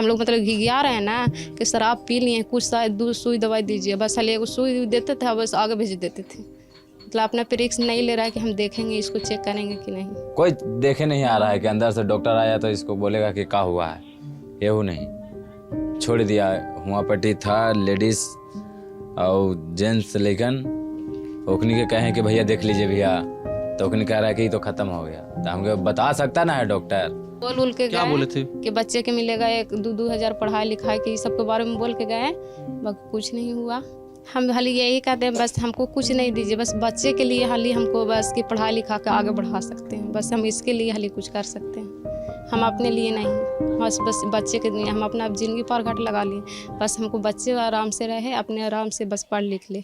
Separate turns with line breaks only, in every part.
हम लोग मतलब घिघिया रहे हैं ना कि शराब पी लिए, कुछ शायद दूध सुई दवाई दीजिए, बस खाली एगो सुई देते थे, बस आगे भेज देते थे। मतलब अपना पे रिस्क नहीं ले रहा है कि हम देखेंगे इसको, चेक करेंगे कि नहीं।
कोई देखे नहीं आ रहा है कि अंदर से डॉक्टर आया तो इसको बोलेगा कि क्या हुआ है, ये नहीं छोड़ दिया। हुआ पट्टी था लेडीज और जेंट्स, लेकिन ओखनी के कहें कि भैया देख लीजिए भैया, तो ओखनी कह रहा है कि तो खत्म हो गया। तो हमको बता सकता ना है डॉक्टर।
बोल के
क्या
गए
बोले थे?
कि बच्चे के मिलेगा 1-2 हज़ार पढ़ाई लिखाई की, सबके बारे में बोल के गए, बाकी कुछ नहीं हुआ। हम खाली यही कहते हैं बस हमको कुछ नहीं दीजिए, बस बच्चे के लिए हाली हमको बस की पढ़ाई लिखा के आगे बढ़ा सकते हैं, बस हम इसके लिए हाली कुछ कर सकते हैं, हम अपने लिए नहीं, बस बच्चे के लिए हम अपना ज़िंदगी पर घाट लगा लिए, बस हमको बच्चे आराम से रहे, अपने आराम से बस पढ़ लिख ले।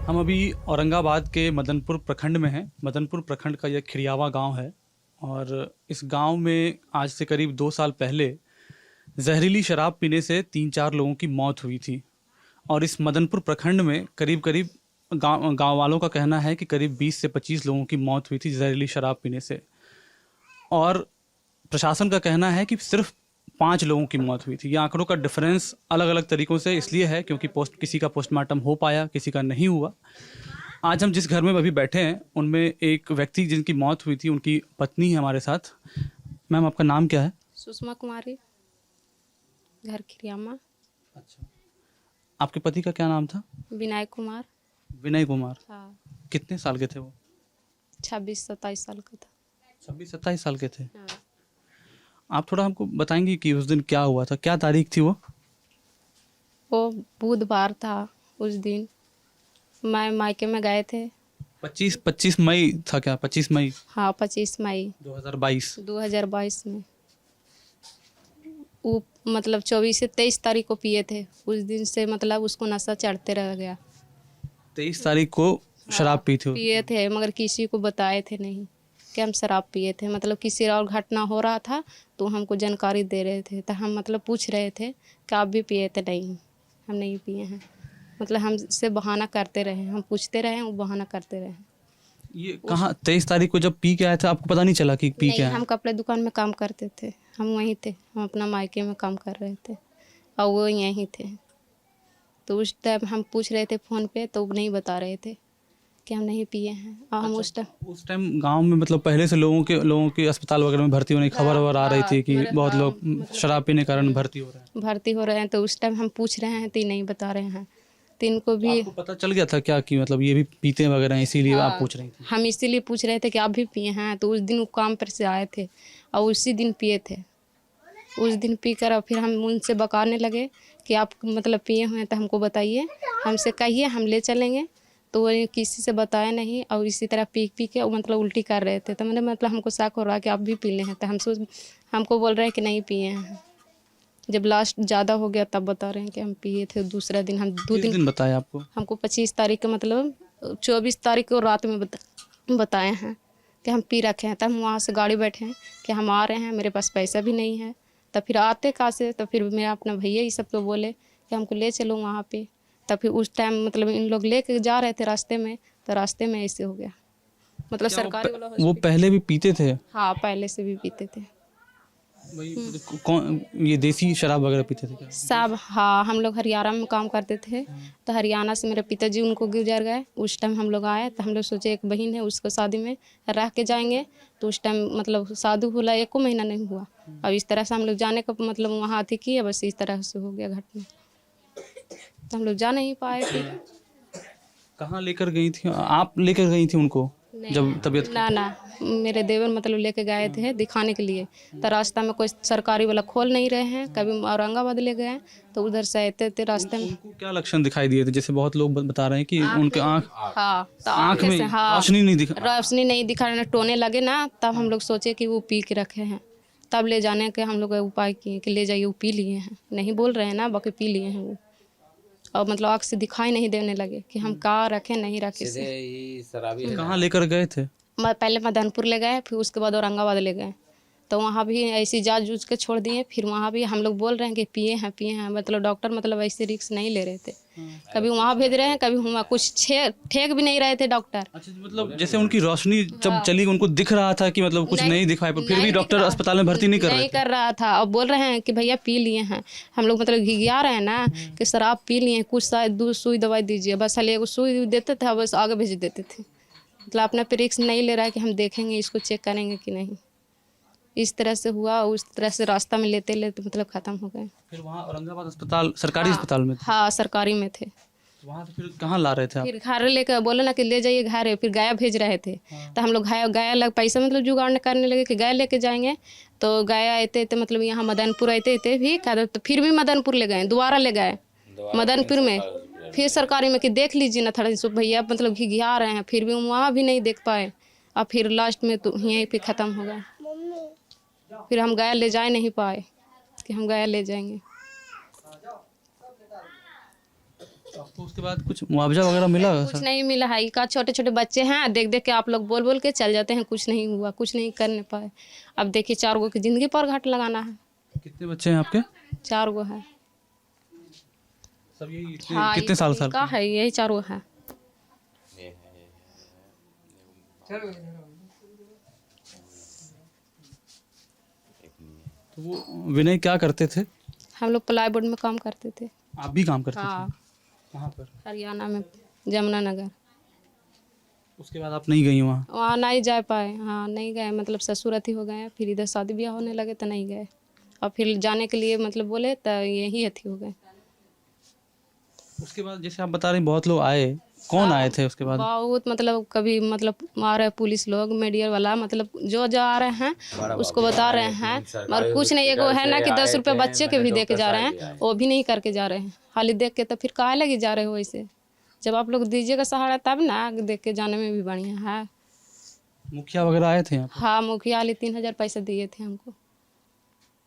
हम अभी औरंगाबाद के मदनपुर प्रखंड में हैं। मदनपुर प्रखंड का यह खिरियावा गांव है और इस गांव में आज से करीब 2 साल पहले जहरीली शराब पीने से 3-4 लोगों की मौत हुई थी। और इस मदनपुर प्रखंड में करीब गांव वालों का कहना है कि करीब 20 से 25 लोगों की मौत हुई थी जहरीली शराब पीने से। और प्रशासन का कहना है कि सिर्फ 5 लोगों की मौत हुई थी। ये आंकड़ों का डिफरेंस अलग अलग तरीक़ों से इसलिए है क्योंकि किसी का पोस्टमार्टम हो पाया, किसी का नहीं हुआ। आज हम जिस घर में अभी बैठे हैं उनमें एक व्यक्ति जिनकी मौत हुई थी, उनकी पत्नी है हमारे साथ। मैम, आपका नाम क्या है?
सुषमा कुमारी, घर खिरियामा।
अच्छा, आपके पति का क्या नाम था?
विनय कुमार।
विनय कुमार।
हाँ।
कितने साल के थे वो?
26-27 साल का था।
26-27 साल के थे।
हाँ।
आप थोड़ा हमको बताएंगे कि उस दिन क्या हुआ था, क्या तारीख थी वो?
वो बुधवार था उस दिन, मैं मायके में गए थे।
25 मई था क्या? 25 मई?
हाँ, 25 मई
2022
में। वो मतलब 24 से 23 तारीख को पिए थे। उस दिन से मतलब उसको नशा चढ़ते रह गया।
23 तारीख को शराब पी थी?
पिए थे, मगर किसी को बताए थे नहीं कि हम शराब पिए थे। मतलब किसी और घटना हो रहा था तो हमको जानकारी दे रहे थे, तो हम मतलब पूछ रहे थे कि आप भी पिए थे? नहीं, हम नहीं पिए हैं। मतलब हमसे बहाना करते रहे, हम पूछते रहे, वो बहाना करते रहे।
ये कहाँ 23 तारीख को जब पी के आया था आपको पता नहीं चला कि पी के आया?
हम कपड़े दुकान में काम करते थे, हम वहीं थे, हम अपना मायके में काम कर रहे थे और वो यहीं थे। तो उस टाइम हम पूछ रहे थे फ़ोन पे तो वो नहीं बता रहे थे कि हम नहीं पिए हैं। और हम उस
टाइम गांव में मतलब पहले से लोगों के अस्पताल वगैरह में भर्ती होने की खबर आ रही थी कि बहुत लोग शराब पीने के कारण भर्ती हो रहे हैं।
तो उस टाइम हम पूछ रहे हैं तो नहीं बता रहे हैं। तो इनको भी
आपको पता चल गया था क्या कि मतलब ये भी पीते वगैरह हैं, इसीलिए आप पूछ रही थी?
हम इसीलिए पूछ रहे थे कि आप भी पिए हैं। तो उस दिन वो काम पर से आए थे और उसी दिन पिए थे। उस दिन पी कर और फिर हम उनसे बकाने लगे कि आप मतलब पिए हुए हैं तो हमको बताइए, हमसे कहिए, हम ले चलेंगे। तो वो किसी से बताया नहीं और इसी तरह पी के मतलब उल्टी कर रहे थे। तो मैंने मतलब हमको शक हो रहा है कि आप भी पी ले हैं। तो हमको बोल रहे हैं कि नहीं पिए हैं। जब लास्ट ज़्यादा हो गया तब बता रहे हैं कि हम पिए थे। दूसरा दिन हम 2 दिन
बताया आपको? हमको
25 तारीख के मतलब 24 तारीख को रात में बताए हैं कि हम पी रखे हैं। तब हम वहाँ से गाड़ी बैठे हैं कि हम आ रहे हैं, मेरे पास पैसा भी नहीं है। तब फिर आते कहाँ से? तो फिर मेरा अपना भैया ये सब तो बोले कि हमको ले चलो वहाँ पे। तब फिर उस टाइम मतलब इन लोग लेके जा रहे थे रास्ते में, तो रास्ते में ऐसे हो गया। मतलब सरकारी वाला
वो पहले भी पीते थे?
हाँ, पहले से भी पीते थे।
कौन ये देसी शराब वगैरह पीते थे क्या?
सब, हाँ, हम लोग हरियाणा में काम करते थे। तो हरियाणा से मेरे पिताजी उनको गुजर गए। उस टाइम हम लोग आए तो हम लोग सोचे एक बहन है उसको शादी में रह के जाएंगे। तो उस टाइम मतलब शादी हुआ 1 महीना नहीं हुआ। अब इस तरह से हम लोग जाने का मतलब वहाँ थी कि बस इस तरह से हो गया घटना। तो हम लोग जा नहीं पाए थे।
कहाँ लेकर गई थी आप? लेकर गई थी उनको जब तबीयत?
ना, मेरे देवर मतलब लेके गए थे दिखाने के लिए। तो रास्ता में कोई सरकारी वाला खोल नहीं रहे हैं। कभी औरंगाबाद ले गए तो उधर से आते थे रास्ते में।
उनको क्या लक्षण दिखाई दिए थे? जैसे बहुत लोग बता रहे हैं कि उनके आँख,
हाँ, तो
आँख में रोशनी नहीं दिखा
रहे, टोने लगे ना। तब हम लोग सोचे कि वो पी के रखे हैं। तब ले जाने के हम लोग उपाय किए कि ले जाइए, वो पी लिए हैं। नहीं बोल रहे हैं ना, बाकी पी लिए हैं वो। और मतलब आँख से दिखाई नहीं देने लगे कि हम कहाँ रखे नहीं रखे।
कहाँ लेकर गए थे?
पहले मदनपुर ले गए, फिर उसके बाद औरंगाबाद ले गए। तो वहाँ भी ऐसी जांच जूझ के छोड़ दिए। फिर वहाँ भी हम लोग बोल रहे हैं कि पिए हैं, मतलब डॉक्टर मतलब ऐसे रिस्क नहीं ले रहे थे। कभी वहाँ भेज रहे हैं, कभी वहाँ कुछ ठेक भी नहीं रहे थे डॉक्टर।
अच्छा, मतलब जैसे उनकी रोशनी जब चली उनको दिख रहा था कि मतलब कुछ नहीं दिखाई, पर फिर भी डॉक्टर अस्पताल में भर्ती नहीं कर रहे थे।
कर रहा था। और बोल रहे हैं कि भैया पी लिए हैं, हम लोग मतलब घिघिया रहे हैं ना कि सर आप पी लिए हैं, कुछ शायद दूध सुई दवाई दीजिए, बस खाली एगो सुई देते थे, बस आगे भेज देते थे। मतलब अपना पे रिस्क नहीं ले रहा है कि हम देखेंगे इसको, चेक करेंगे कि नहीं। इस तरह से हुआ, उस तरह से रास्ता में लेते लेते मतलब ख़त्म हो गए।
फिर वहाँ औरंगाबाद अस्पताल, सरकारी अस्पताल में थे?
हाँ, सरकारी में थे।
तो वहाँ से फिर कहाँ ला रहे थे आप?
फिर घर लेकर बोले ना कि ले जाइए घर, फिर गाया भेज रहे थे। तो हम लोग गाया लग पैसा मतलब जुगाड़ करने लगे कि गाय लेके जाएंगे। तो गाया आते मतलब यहाँ मदनपुर आते भी, तो फिर भी मदनपुर ले गए, दोबारा ले गए मदनपुर में, फिर सरकारी में कि देख लीजिए ना थोड़ा सा भैया मतलब घिघिया रहे हैं, फिर भी वहाँ भी नहीं देख पाए। और फिर लास्ट में तो यहीं पे ख़त्म हो गया। फिर हम गाय ले जा नहीं पाए कि हम गाय ले जाएंगे।
आपको उसके बाद कुछ मुआवजा वगैरह मिला?
कुछ नहीं मिला है। का छोटे छोटे बच्चे हैं, देख देख के आप लोग बोल बोल के चल जाते हैं, कुछ नहीं हुआ, कुछ नहीं करने पाए। अब देखिए 4 गो की ज़िंदगी पर घाट लगाना है।
कितने बच्चे हैं आपके?
4 गो है।
सब यही
हाँ,
कितने साल
का है, यही 4 गो है।
तो वो विनय क्या करते थे?
हम लोग प्लाईवुड में काम करते थे।
आप भी काम करते
हाँ,
थे? कहाँ पर?
हरियाणा में, जमुना नगर।
उसके बाद आप नहीं गई वहाँ?
वहाँ नहीं जा पाए। हाँ, नहीं गए, मतलब ससुर अथी हो गए, फिर इधर शादी ब्याह होने लगे तो नहीं गए। और फिर जाने के लिए मतलब बोले तो यही अथी हो गए।
उसके बाद जैसे आप बता रहे हैं बहुत लोग आए, कौन आए थे उसके बाद?
बहुत मतलब कभी मतलब आ रहे पुलिस लोग, मीडिया वाला, मतलब जो जो आ रहे हैं उसको बता रहे हैं, मगर कुछ नहीं। एगो है ना कि 10 रुपये बच्चे के भी दे के जा रहे हैं, वो भी नहीं करके जा रहे हैं। खाली देख के तो फिर काहे लगे जा रहे हो ऐसे? जब आप लोग दीजिएगा सहारा तब ना, देख के जाने में भी बढ़िया है।
मुखिया वगैरह आए थे यहाँ पे?
हाँ, मुखिया वाले 3000 पैसे दिए थे हमको।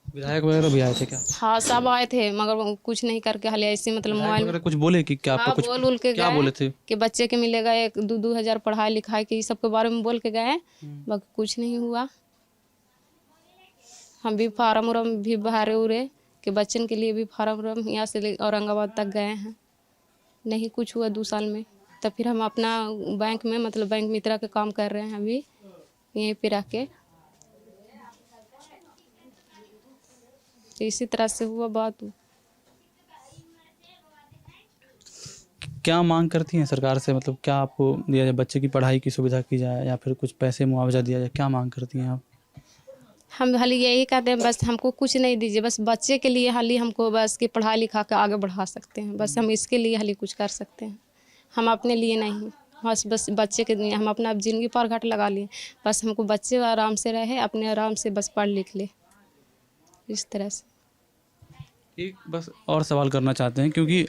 विधायक वगैरह भी आए थे क्या?
हाँ, सब आए थे, मगर वो कुछ नहीं करके खाली ऐसे मतलब मोबाइल
वगैरह कुछ बोले कि क्या आपको?
हाँ,
कुछ
बोल उल के
क्या
गए
बोले थे?
कि बच्चे के मिलेगा 1-2 हज़ार पढ़ाई लिखाई के, ये सब के बारे में बोल के गए, बाकी कुछ नहीं हुआ। हम भी फार्म उरम भी भरे उरे कि बच्चन के लिए भी फार्म उरम यहाँ से औरंगाबाद तक गए हैं, नहीं कुछ हुआ 2 साल में। तब फिर हम अपना बैंक में मतलब बैंक मित्रा के काम कर रहे हैं अभी यहीं पे रह के। इसी तरह से हुआ बात।
क्या मांग करती हैं सरकार से? मतलब क्या आपको दिया जाए, बच्चे की पढ़ाई की सुविधा की जाए या फिर कुछ पैसे मुआवजा दिया जाए, क्या मांग करती हैं आप?
हम हाली यही कहते हैं, बस हमको कुछ नहीं दीजिए, बस बच्चे के लिए हाली हमको बस कि पढ़ा लिखा के आगे बढ़ा सकते हैं, बस हम इसके लिए हाली कुछ कर सकते हैं, हम अपने लिए नहीं। बस बच्चे के लिए हम अपना ज़िंदगी पर घाट लगा लिए, बस हमको बच्चे आराम से रहे, अपने आराम से बस पढ़ लिख ले, इस तरह से।
एक बस और सवाल करना चाहते हैं, क्योंकि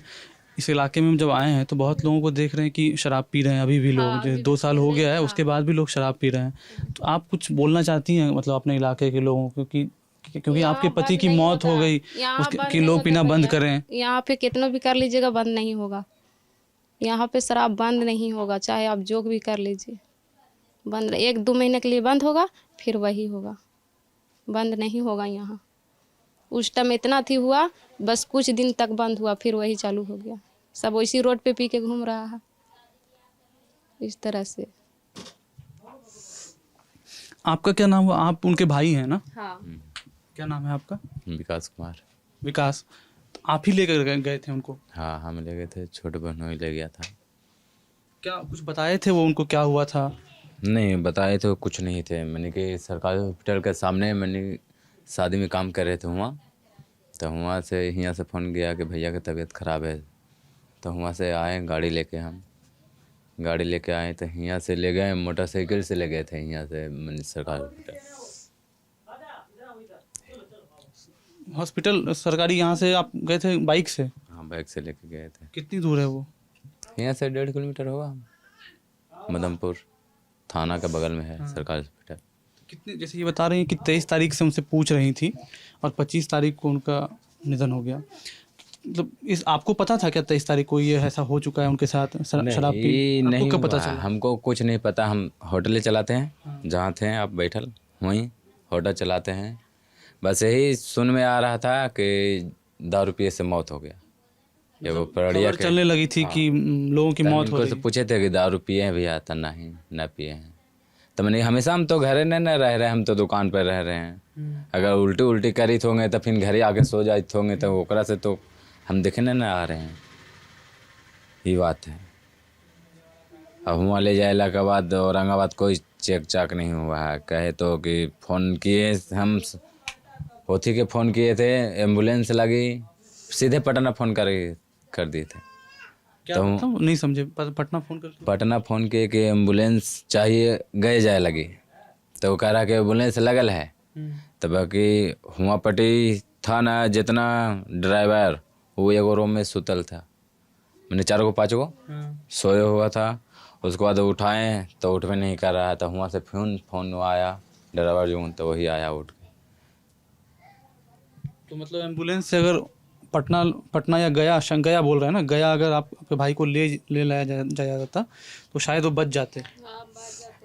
इस इलाके में हम जब आए हैं तो बहुत लोगों को देख रहे हैं कि शराब पी रहे हैं अभी भी लोग।
हाँ,
जैसे 2 साल हो गया है, उसके बाद भी लोग शराब पी रहे हैं। तो आप कुछ बोलना चाहती हैं मतलब अपने इलाके के लोगों को, क्योंकि आपके पति की मौत हो गई कि लोग पीना बंद करें?
यहाँ पे कितना भी कर लीजिएगा बंद नहीं होगा। यहाँ पे शराब बंद नहीं होगा, चाहे आप जो भी कर लीजिए, बंद 1-2 महीने के लिए बंद होगा, फिर वही होगा, बंद नहीं होगा यहाँ। उस टाइम इतना थी हुआ, बस कुछ दिन तक बंद हुआ, फिर वही चालू हो गया। सब वैसी रोड पे पी के घूम रहा है, इस तरह से।
आपका क्या नाम हुआ? आप उनके भाई हैं ना?
हाँ।
क्या नाम है आपका?
विकास कुमार।
विकास। तो आप ही लेकर गए थे उनको?
हाँ, हम ले गए थे, छोटे बहनों ही ले गया था।
क्या कुछ बताए थे वो उनको, क्या हुआ था?
नहीं बताए तो कुछ नहीं थे। मैंने कि सरकारी हॉस्पिटल के सामने मैंने शादी में काम कर रहे थे वहाँ, तो वहाँ से यहाँ से फ़ोन गया कि भैया की तबीयत ख़राब है। तो वहाँ से आए गाड़ी लेके, हम गाड़ी लेके आए तो यहाँ से ले गए, मोटरसाइकिल से ले गए थे यहाँ से मैंने सरकारी
हॉस्पिटल सरकारी यहाँ से आप गए थे बाइक से?
हाँ, बाइक से लेके गए थे।
कितनी दूर है वो?
यहाँ से 1.5 किलोमीटर होगा, मदनपुर थाना के बगल में है सरकारी हॉस्पिटल।
कितने, जैसे ये बता रहे हैं कि 23 तारीख से उनसे पूछ रही थी और 25 तारीख को उनका निधन हो गया। मतलब इस आपको पता था क्या 23 तारीख को ये ऐसा हो चुका है उनके साथ, शराब पी?
नहीं
आपको कब पता
हुआ,
चला?
हमको कुछ नहीं पता। हम होटल चलाते हैं, जहाँ थे आप बैठल वहीं होटल चलाते हैं। बस यही सुन में आ रहा था कि दारू पिए से मौत हो गया। ये वो पड़िया
खबर चलने लगी थी कि लोगों की मौत हो
को
रही
से
है।
पूछे थे कि दारू पिए हैं भैया, तो नहीं न पिए हैं। तो मैंने हमेशा हम तो घरे नहीं न रह रहे, हम तो दुकान पर रह रहे हैं। अगर उल्टी उल्टी करी होंगे तो फिर घरे आके सो जाते होंगे, तो ओकरा से तो हम दिखने न आ रहे हैं। ये बात है। अब वहाँ ले जाएला के बाद औरंगाबाद कोई चेक चाक नहीं हुआ है। कहे तो कि फ़ोन किए हम, होती के फ़ोन किए थे, एम्बुलेंस लगी, सीधे पटना फ़ोन कर दिए थे।
क्या मतलब नहीं समझे, पटना फ़ोन करके?
पटना फ़ोन किए कि एम्बुलेंस चाहिए, गए जाए लगी। तो वो कह रहा कि एम्बुलेंस लगल है। तो बाकी हुआ पटी था ना, जितना ड्राइवर वो एगो रूम में सुतल था। मैंने 4 को 5 को सोए हुआ था। उसके बाद उठाएं तो उठ में नहीं कर रहा था। वहाँ से फ़ोन आया ड्राइवर जो, तो वही आया उठ के।
तो मतलब एम्बुलेंस से अगर पटना या गया बोल रहे हैं ना, गया अगर आपके भाई को ले लाया जाया जाता तो शायद वो बच जाते।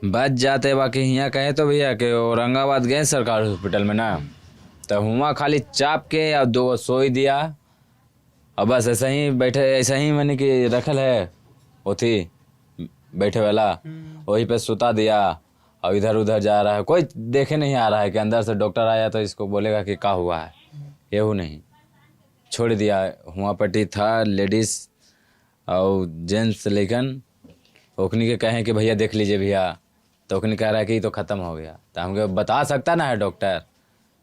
बाकी यहाँ कहे तो भैया कि औरंगाबाद गए सरकारी हॉस्पिटल में ना, तो हुआ खाली चाप के और 2 सोई दिया और बस ऐसे ही बैठे, ऐसे ही मैंने कि रखल है वो थी बैठे वाला, वही पे सुता दिया और इधर उधर जा रहा है। कोई देखे नहीं आ रहा है कि अंदर से डॉक्टर आया तो इसको बोलेगा कि क्या हुआ है। ये नहीं, छोड़ दिया। हुआ पट्टी था लेडीज़ और जेंट्स, लेकिन ओखनी के कहें कि भैया देख लीजिए भैया, तो ओखनी कह रहा है कि ये तो ख़त्म हो गया। तो हमको बता सकता ना है डॉक्टर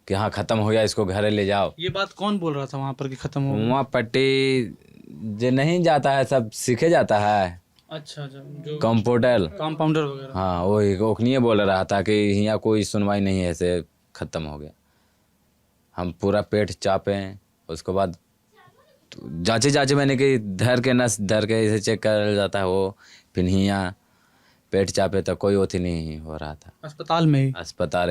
कि हाँ ख़त्म हो गया, इसको घर ले जाओ।
ये बात कौन बोल रहा था वहाँ पर कि ख़त्म हो गया?
वहाँ पट्टी जो नहीं जाता है सब सीखे जाता है।
अच्छा, जो
कंपाउंडर
वगैरह।
हाँ, वही ओखनी बोल रहा था कि यहाँ कोई सुनवाई नहीं है, ऐसे ख़त्म हो गया। हम पूरा पेट चापे, उसके बाद जांचे मैंने कि धर के नस धर के इसे चेक कर जाता है वो, फिर यहाँ पेट चापे तो कोई ओथी नहीं हो रहा था।
अस्पताल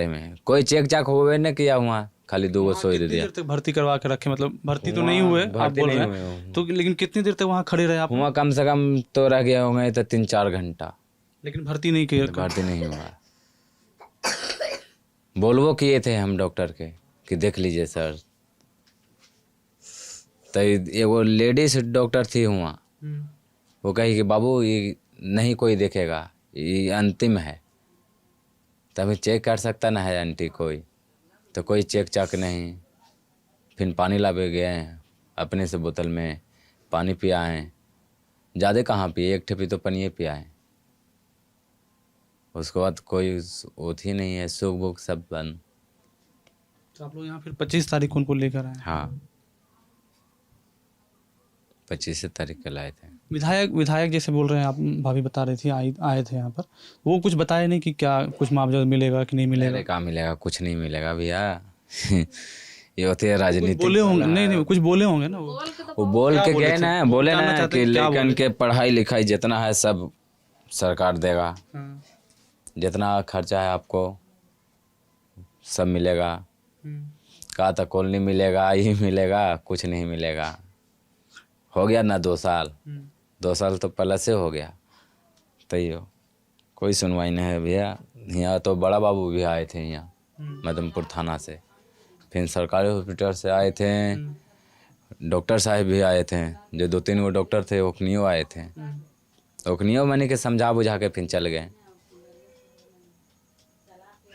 में
कोई चेक चाक हुए न किया। हुआ खाली 2 सोई दे दिया।
कितनी देर तक भर्ती करवा के रखे? मतलब भर्ती तो नहीं हुए आप बोल रहे हैं, तो लेकिन कितनी देर तक वहाँ खड़े रहे आप?
हुआ कम से कम तो रह गया होंगे तो 3-4 घंटा,
लेकिन भर्ती नहीं किया।
भर्ती नहीं हुआ। बोलबो किए थे हम डॉक्टर के कि देख लीजिए सर। तो एगो लेडीज डॉक्टर थी वहाँ, वो कही कि बाबू ये नहीं कोई देखेगा, ये अंतिम है, तभी चेक कर सकता ना है आंटी कोई। तो कोई चेक चाक नहीं। फिर पानी लावे गए अपने से बोतल में, पानी पियाएँ। ज़्यादा कहाँ पिए, 1 ठेपी तो पानी पियाएँ। उसके बाद कोई ओथी नहीं है, सूख बुक सब बंद।
तो आप लोग यहाँ फिर 25 तारीख को उनको लेकर आए?
हाँ, 25 तारीख को लाए थे।
विधायक जैसे बोल रहे हैं, आप भाभी बता रही थी आए थे यहाँ पर, वो कुछ बताए नहीं कि क्या कुछ मुआवजा मिलेगा कि नहीं मिलेगा?
क्या मिलेगा, कुछ नहीं मिलेगा भैया। ये होती है राजनीति।
बोले होंगे? नहीं कुछ बोले होंगे ना
वो बोल के गए ना, बोले ना कि लेकिन के पढ़ाई लिखाई जितना है सब सरकार देगा, जितना खर्चा है आपको सब मिलेगा। कहा था कॉलोनी मिलेगा, ये मिलेगा, कुछ नहीं मिलेगा। हो गया ना 2 साल, 2 साल तो पहले से हो गया। तैयो कोई सुनवाई नहीं है भैया। यहाँ तो बड़ा बाबू भी आए थे यहाँ मदनपुर थाना से, फिर सरकारी हॉस्पिटल से आए थे, डॉक्टर साहब भी आए थे, जो 2-3 वो डॉक्टर थे ओखनियो आए थे। ओखनियो मैंने के समझा बुझा के फिर चल गए।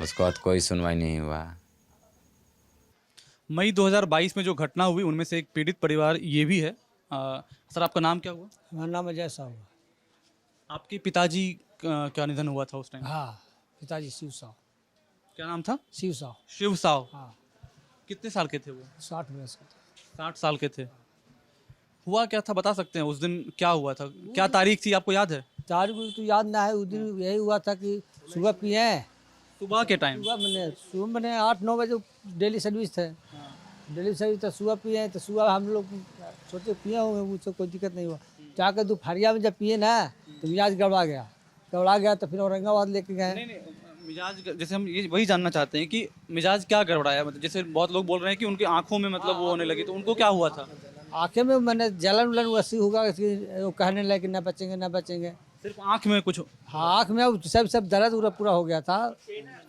उसके बाद कोई सुनवाई नहीं हुआ।
मई 2022 में जो घटना हुई उनमें से एक पीड़ित परिवार ये भी है। सर आपका नाम क्या हुआ?
हमारा नाम अजय साहू है।
आपके पिताजी क्या निधन हुआ था उस टाइम?
हाँ, पिताजी शिव साहू।
क्या नाम था?
शिव साहू।
शिव साहू।
हाँ।
कितने साल के थे वो?
60 वर्ष का था।
60 साल के थे। हुआ क्या था बता सकते हैं? उस दिन क्या हुआ था, क्या तारीख थी आपको याद है?
तारीख तो याद ना है। उस दिन यही हुआ था कि सुबह पिए,
सुबह के टाइम?
सुबह मैंने 8-9 बजे डेली सर्विस थे। डेली सर्विस तो सुबह पिए, तो सुबह हम लोग सोचे पिए होंगे, मुझसे कोई दिक्कत नहीं हुआ। जाकर दोपहरिया में जब पिए ना तो मिजाज गड़बड़ा गया तो फिर औरंगाबाद लेके गए।
नहीं, मिजाज जैसे हम ये वही जानना चाहते हैं कि मिजाज क्या गड़बड़ाया। मतलब जैसे बहुत लोग बोल रहे हैं कि उनकी आंखों में मतलब वो होने लगी, तो उनको क्या हुआ था?
आँखें में मैंने जलन उलन वैसी होगा कि वो कहने लगे कि ना बचेंगे।
सिर्फ आंख में कुछ?
हाँ, आँख में सब दर्द पूरा हो गया था,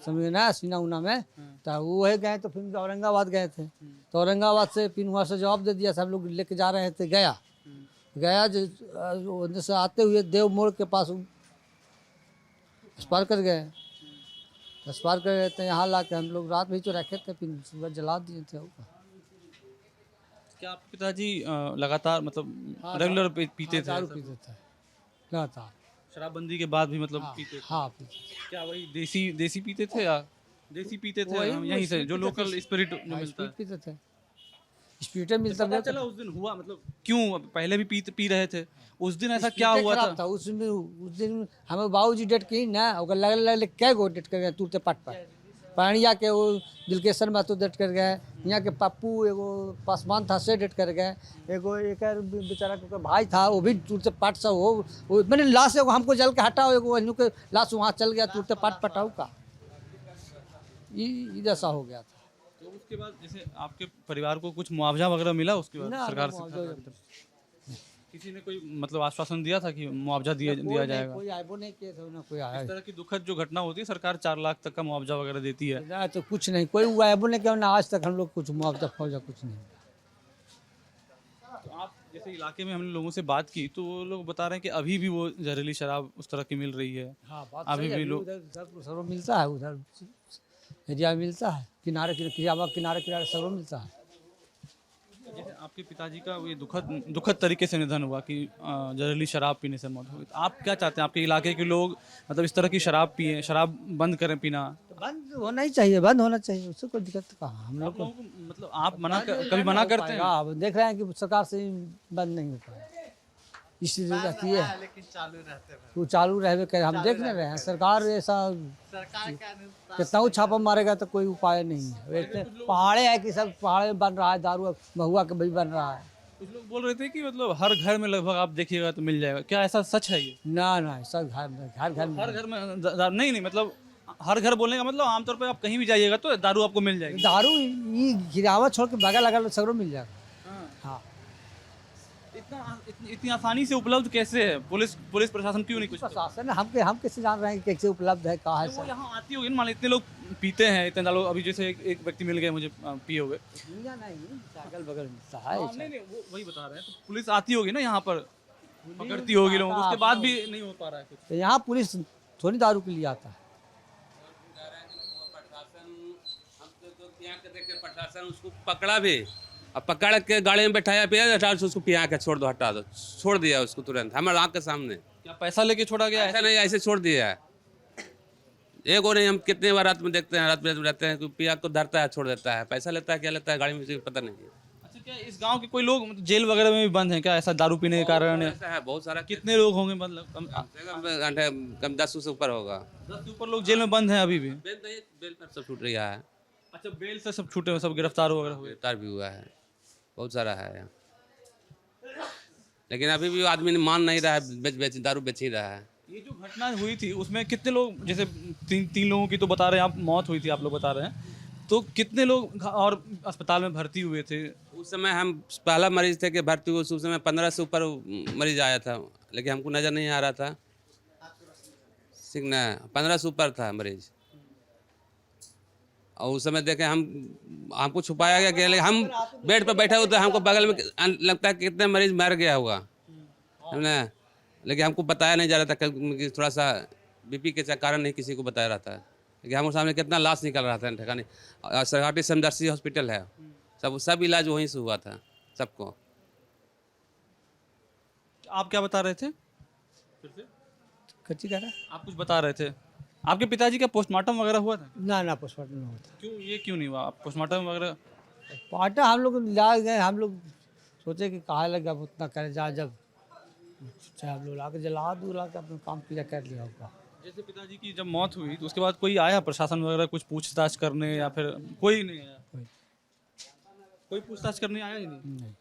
समझे ना, सीना उना में तो वो है गए तो फिर औरंगाबाद गए थे, तो औरंगाबाद से फिर वहाँ से जवाब दे दिया, सब लोग लेके जा रहे थे गया जो उधर से आते हुए देव मोड़ के पास एक्सपायर कर गए। एक्सपायर कर गए थे, यहाँ ला के हम लोग रात भी तो रखे थे, फिर सुबह जला दिए थे।
क्या आपके पिताजी लगातार मतलब रेगुलर पीते थे?
दारू पीते थे लगातार।
शराबबंदी के बाद भी मतलब
हाँ,
पीते थे?
हाँ पीते थे।
क्या वही देसी पीते थे या देसी पीते थे यहीं से जो लोकल स्पिरिट जो मिलता है?
पीते थे, स्पीड मिलता
पता चला उस दिन हुआ मतलब क्यों पहले भी पी रहे थे, उस दिन ऐसा क्या हुआ था?
उस दिन हमें बाबूजी डेट की ना, ओकर लगल कै गो डेट कर गए तुरते पट पर। पानिया के वो दिलकेश्वर महतो डेट कर गए, यहाँ के पप्पू एगो पासवान था से डेट कर गए, एगो एक बेचारा के भाई था वो भी तुरते पट सब वो मैंने लाश एगो हमको जल के हटाओ, एगो वहीं के लाश वहाँ चल गया तुरते पट पटाऊ का, ये जैसा हो गया था।
तो उसके बाद जैसे आपके परिवार को कुछ मुआवजा वगैरह मिला उसके बाद सरकार से? किसी ने कोई मतलब आश्वासन दिया था कि मुआवजा दिया जाएगा?
कोई आयबो नहीं किया था ना, कोई आया
इस तरह की दुखद जो घटना होती है सरकार 4 लाख तक का मुआवजा वगैरह देती है।
ना, तो कुछ नहीं, कोई आयबो नहीं किया ना, आज तक हम लोग कुछ मुआवजा फौजा कुछ नहीं।
तो आप जैसे इलाके में हमने लोगों से बात की तो वो लोग बता रहे हैं कि अभी भी वो जहरीली शराब उस तरह की मिल रही है।
हाँ,
अभी भी लोग
सर्व मिलता है, उधर एरिया में मिलता है, किनारे किनारे सर्व मिलता है।
जैसे आपके पिताजी का ये दुखद तरीके से निधन हुआ कि जहरीली शराब पीने से मौत हो गई, तो आप क्या चाहते हैं आपके इलाके के लोग मतलब इस तरह की शराब पिए, शराब बंद करें पीना?
तो बंद होना ही चाहिए, बंद होना चाहिए, उससे कोई दिक्कत कहाँ। हम लोग
आप लोगों को मतलब आप कभी मना करते हैं?
अब देख रहे हैं कि सरकार से बंद नहीं हो पाया, इसलिए रहती है वो चालू रहे करे। हम देख नहीं रहे हैं, सरकार ऐसा कितना छापा मारेगा तो कोई उपाय नहीं है। वैसे पहाड़े है कि सब पहाड़ में बन रहा है दारू, महुआ के भी बन रहा है।
कुछ लोग बोल रहे थे कि मतलब हर घर में लगभग आप देखिएगा तो मिल जाएगा, क्या ऐसा सच है ये?
ना सब घर में
हर घर में नहीं मतलब हर घर बोलने का मतलब आमतौर पर आप कहीं भी जाइएगा तो दारू आपको मिल जाएगी।
दारू ये गिरावट छोड़ के बगल लगा सगरों मिल जाएगा। हाँ,
इतनी आसानी से उपलब्ध कैसे है? पुलिस प्रशासन क्यों नहीं कुछ?
प्रशासन हम कैसे जान रहे हैं कि कैसे उपलब्ध है, कहाँ है
वो
सब।
यहाँ आती होगी ना, मान लो इतने लोग पीते हैं, इतने लोग अभी जैसे एक व्यक्ति मिल गए मुझे पिए हुए।
अगल बगल मिलता है।
नहीं वो वही बता रहे हैं, तो पुलिस आती होगी ना यहाँ पर, पकड़ती होगी लोगों को, उसके बाद भी नहीं हो पा रहा है कुछ।
तो यहाँ पुलिस थोड़ी दारू के लिए आता है।
प्रशासन उसको पकड़ा भी, अब पकड़ के गाड़ी में बैठाया पिया उसको पिया के छोड़ दो, हटा दो, छोड़ दिया उसको तुरंत हमारे आँख के सामने।
क्या पैसा लेके छोड़ा गया?
ऐसा नहीं, ऐसे छोड़ दिया है। एक और नहीं, हम कितने बार रात में देखते हैं, रात में रहते हैं कि पिया को धरता है, छोड़ देता है, पैसा लेता है, क्या लेता है गाड़ी में पता नहीं है।
अच्छा, क्या इस गांव के कोई लोग मतलब जेल वगैरह में भी बंद हैं क्या, ऐसा दारू पीने के कारण?
ऐसा है बहुत सारा।
कितने लोग होंगे मतलब?
कम 10 से ऊपर होगा।
10 से ऊपर लोग जेल में बंद हैं अभी भी?
बेल पर सब छूट रहा है।
अच्छा, बेल से सब छूटे हुए, सब गिरफ्तार वगैरह हुए?
गिरफ्तार भी हुआ है, बहुत सारा है यहाँ। लेकिन अभी भी आदमी मान नहीं रहा है, दारू बेच ही रहा है।
ये जो घटना हुई थी उसमें कितने लोग, जैसे तीन लोगों की तो बता रहे हैं आप, मौत हुई थी आप लोग बता रहे हैं, तो कितने लोग और अस्पताल में भर्ती हुए थे?
उस समय हम पहला मरीज थे कि भर्ती हुए, उस समय 15 से ऊपर मरीज आया था, लेकिन हमको नज़र नहीं आ रहा था। 15 से ऊपर था मरीज, और उस समय देखे हमको छुपाया गया कि हम बेड पर बैठे हुए थे, हमको बगल में लगता है कि कितने मरीज मर गया होगा, है ना, लेकिन हमको बताया नहीं जा रहा था कि थोड़ा सा बीपी के कारण नहीं किसी को बताया रहा था, लेकिन हमारे सामने कितना लाश निकल रहा था ठिकाने। सरकारी समदर्शी हॉस्पिटल है, सब इलाज वहीं से हुआ था सबको।
आप क्या बता रहे थे? फिर से
कच्ची कह रहा?
आप कुछ बता रहे थे, आपके पिताजी का पोस्टमार्टम वगैरह हुआ था?
ना पोस्टमार्टम नहीं होता।
क्यों नहीं हुआ? आप पोस्टमार्टम वगैरह?
पार्टा हम लोग ला गए, हम लोग सोचे कि कहाँ लगा उतना करे जा, जब चाहे हम लोग ला के जला दूला के अपना काम किया कर लिया होगा।
जैसे पिताजी की जब मौत हुई तो उसके बाद कोई आया प्रशासन वगैरह कुछ पूछताछ करने, या फिर कोई नहीं आया? कोई पूछताछ करने आया ही नहीं।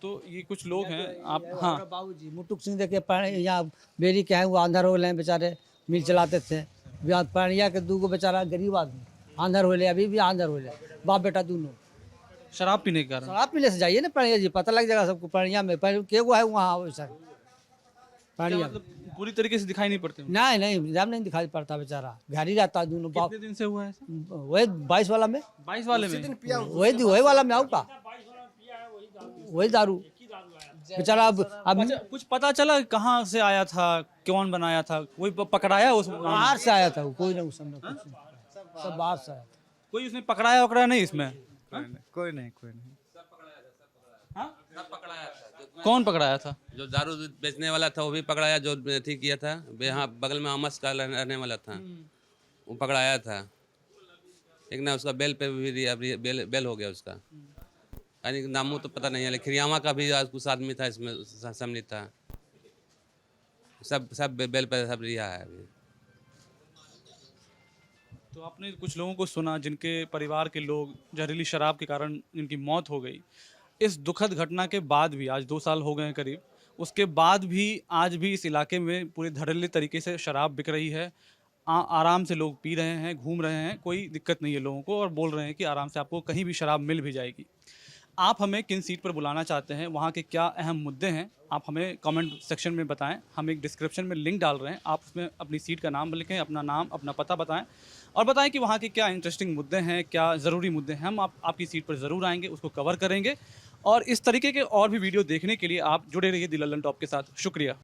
तो ये कुछ लोग हैं आप। हाँ,
बाबूजी मुटुक सिंह देखे यहाँ बेरी के हैं, वो आंधर हो गए बेचारे, मिल चलाते थे। पानिया के 2 बेचारा गरीब आदमी आंधर हो ले, अभी भी आंधर हो ले, बाप बेटा दोनों।
शराब पीने के कारण?
शराब पीने से जाइए ना पानिया जी, पता लग जाएगा सबको। पानिया में के गो है वहाँ वैसा पानिया।
मतलब पूरी तरीके से दिखाई नहीं पड़ते हैं।
नहीं नहीं निजाम नहीं दिखाई पड़ता बेचारा, घर ही रहता है दोनों बाप।
कितने दिन से हुआ है ऐसा?
वही 22 वाला में,
22 वाले में।
वही वाला में आऊँ वही दारू बेचारा। अब
अच्छा, कुछ पता चला कहाँ से आया था, कौन बनाया था, कोई पकड़ाया उस
बाहर से आया था वो, कोई नहीं उस समय कुछ नहीं। सब बाहर से आया था।
कोई उसने पकड़ाया वकड़ा नहीं इसमें?
कोई नहीं
हाँ?
सब पकड़ाया था।
कौन पकड़ाया था?
जो दारू बेचने वाला था वो भी पकड़ाया, जो ठीक किया था यहाँ बगल में अमस का रहने वाला था वो पकड़ाया था। एक ना उसका बेल पे भी दिया, बेल हो गया उसका। यानी नामों तो पता नहीं है, लेकिन खिरियावा का भी आज कुछ आदमी था इसमें सम्मिलित था। सब बेल पे सब रिहा है अभी।
तो आपने कुछ लोगों को सुना जिनके परिवार के लोग जहरीली शराब के कारण जिनकी मौत हो गई। इस दुखद घटना के बाद भी, आज 2 साल हो गए हैं करीब, उसके बाद भी आज भी इस इलाके में पूरे धड़ल्ले तरीके से शराब बिक रही है। आराम से लोग पी रहे हैं, घूम रहे हैं, कोई दिक्कत नहीं है लोगों को, और बोल रहे हैं कि आराम से आपको कहीं भी शराब मिल भी जाएगी। आप हमें किन सीट पर बुलाना चाहते हैं, वहाँ के क्या अहम मुद्दे हैं, आप हमें कमेंट सेक्शन में बताएं। हम एक डिस्क्रिप्शन में लिंक डाल रहे हैं, आप उसमें अपनी सीट का नाम लिखें, अपना नाम, अपना पता बताएं और बताएं कि वहाँ के क्या इंटरेस्टिंग मुद्दे हैं, क्या ज़रूरी मुद्दे हैं। हम आपकी सीट पर ज़रूर आएंगे, उसको कवर करेंगे। और इस तरीके के और भी वीडियो देखने के लिए आप जुड़े रहिए दी लल्लन टॉप के साथ। शुक्रिया।